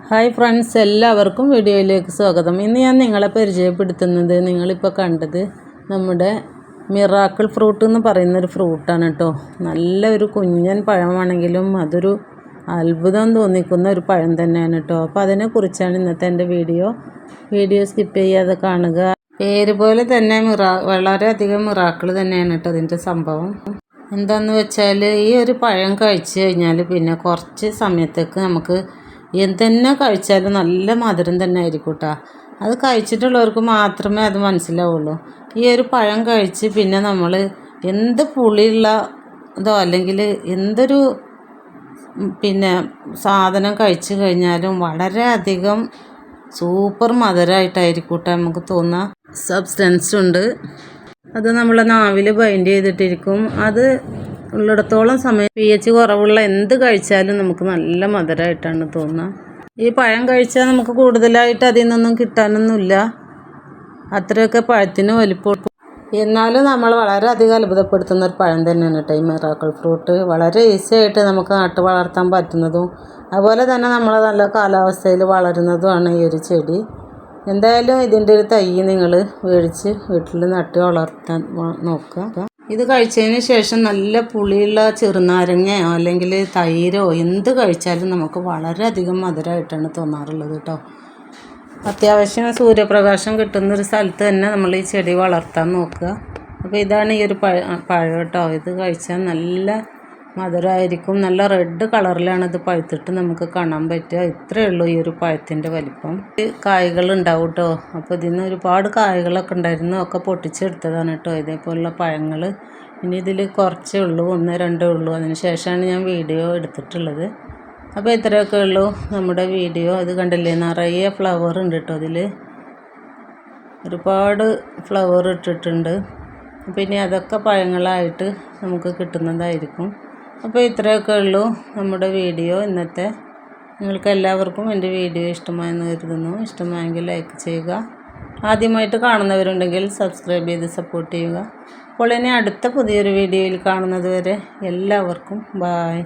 Hi friends, എല്ലാവർക്കും വീഡിയോയിലേക്ക് സ്വാഗതം. ഇന്ന് ഞാൻ നിങ്ങളെ പരിചയപ്പെടുത്തുന്നത് നിങ്ങളിപ്പോൾ കണ്ടത് നമ്മുടെ മിറാക്കിൾ ഫ്രൂട്ട് എന്ന് പറയുന്നൊരു ഫ്രൂട്ടാണ് കേട്ടോ. നല്ലൊരു കുഞ്ഞൻ പഴമാണെങ്കിലും അതൊരു അത്ഭുതം തോന്നിക്കുന്ന ഒരു പഴം തന്നെയാണ് കേട്ടോ. അപ്പോൾ അതിനെക്കുറിച്ചാണ് ഇന്നത്തെ എൻ്റെ വീഡിയോ സ്കിപ്പ് ചെയ്യാതെ കാണുക. പേര് പോലെ തന്നെ വളരെയധികം മിറാക്കിൾ തന്നെയാണ് കേട്ടോ അതിൻ്റെ സംഭവം. എന്താണെന്ന് വെച്ചാൽ ഈ ഒരു പഴം കഴിച്ച് കഴിഞ്ഞാൽ പിന്നെ കുറച്ച് സമയത്തേക്ക് നമുക്ക് എന്തെന്നെ കഴിച്ചാലും നല്ല മധുരം തന്നെ ആയിരിക്കും കേട്ടോ. അത് കഴിച്ചിട്ടുള്ളവർക്ക് മാത്രമേ അത് മനസ്സിലാവുള്ളൂ. ഈ ഒരു പഴം കഴിച്ച് പിന്നെ നമ്മൾ എന്ത് പുളിയുള്ള ഇതോ അല്ലെങ്കിൽ എന്തൊരു സാധനം കഴിച്ചു കഴിഞ്ഞാലും വളരെയധികം സൂപ്പർ മധുരമായിട്ടായിരിക്കും കേട്ടോ നമുക്ക് തോന്നുക. സബ്സ്റ്റൻസ് ഉണ്ട്, അത് നമ്മളെ നാവിൽ ബൈൻഡ് ചെയ്തിട്ടിരിക്കും. അത് ഉള്ളിടത്തോളം സമയം pH കുറവുള്ള എന്ത് കഴിച്ചാലും നമുക്ക് നല്ല മധുരമായിട്ടാണ് തോന്നുക. ഈ പഴം കഴിച്ചാൽ നമുക്ക് കൂടുതലായിട്ട് അതിൽ നിന്നൊന്നും കിട്ടാനൊന്നുമില്ല, അത്രയൊക്കെ പഴത്തിന് വലിപ്പം. എന്നാലും നമ്മൾ വളരെയധികം അത്ഭുതപ്പെടുത്തുന്ന ഒരു പഴം തന്നെയാണ് കേട്ടോ ഈ മിറാക്കിൾ ഫ്രൂട്ട്. വളരെ ഈസി ആയിട്ട് നമുക്ക് നട്ട് വളർത്താൻ പറ്റുന്നതും അതുപോലെ തന്നെ നമ്മളെ നല്ല കാലാവസ്ഥയിൽ വളരുന്നതുമാണ് ഈ ഒരു ചെടി. എന്തായാലും ഇതിൻ്റെ ഒരു തൈ നിങ്ങൾ മേടിച്ച് വീട്ടിൽ നട്ട് വളർത്താൻ നോക്കുക. ഇത് കഴിച്ചതിന് ശേഷം നല്ല പുളിയുള്ള ചെറുനാരങ്ങയോ അല്ലെങ്കിൽ തൈരോ എന്ത് കഴിച്ചാലും നമുക്ക് വളരെയധികം മധുരമായിട്ടാണ് തോന്നാറുള്ളത് കേട്ടോ. അത്യാവശ്യം സൂര്യപ്രകാശം കിട്ടുന്നൊരു സ്ഥലത്ത് തന്നെ നമ്മൾ ഈ ചെടി വളർത്താൻ നോക്കുക. അപ്പോൾ ഇതാണ് ഈ ഒരു പഴം കേട്ടോ. ഇത് കഴിച്ചാൽ നല്ല മധുരമായിരിക്കും. നല്ല റെഡ് കളറിലാണ് ഇത് പഴുത്തിട്ട് നമുക്ക് കാണാൻ പറ്റുക. ഇത്രയേ ഉള്ളൂ ഈ ഒരു പഴത്തിൻ്റെ വലിപ്പം. കായ്കൾ ഉണ്ടാവും കേട്ടോ. അപ്പോൾ ഇതിന് ഒരുപാട് കായ്കളൊക്കെ ഉണ്ടായിരുന്നു, ഒക്കെ പൊട്ടിച്ചെടുത്തതാണ് കേട്ടോ ഇതേപോലുള്ള പഴങ്ങൾ. ഇനി ഇതിൽ കുറച്ചേ ഉള്ളൂ, 1-2 ഉള്ളൂ. അതിന് ശേഷമാണ് ഞാൻ വീഡിയോ എടുത്തിട്ടുള്ളത്. അപ്പോൾ ഇത്രയൊക്കെ ഉള്ളൂ നമ്മുടെ വീഡിയോ. ഇത് കണ്ടില്ലേ, നിറയെ ഫ്ലവർ ഉണ്ട് കേട്ടോ. ഇതിൽ ഒരുപാട് ഫ്ലവർ ഇട്ടിട്ടുണ്ട്. പിന്നെ അതൊക്കെ പഴങ്ങളായിട്ട് നമുക്ക് കിട്ടുന്നതായിരിക്കും. അപ്പോൾ ഇത്രയൊക്കെ ഉള്ളൂ നമ്മുടെ വീഡിയോ ഇന്നത്തെ. നിങ്ങൾക്ക് എല്ലാവർക്കും എൻ്റെ വീഡിയോ ഇഷ്ടമായെന്ന് കരുതുന്നു. ഇഷ്ടമായെങ്കിൽ ലൈക്ക് ചെയ്യുക. ആദ്യമായിട്ട് കാണുന്നവരുണ്ടെങ്കിൽ സബ്സ്ക്രൈബ് ചെയ്ത് സപ്പോർട്ട് ചെയ്യുക. അപ്പോൾ ഇനി അടുത്ത പുതിയൊരു വീഡിയോയിൽ കാണുന്നത് വരെ എല്ലാവർക്കും ബായ്.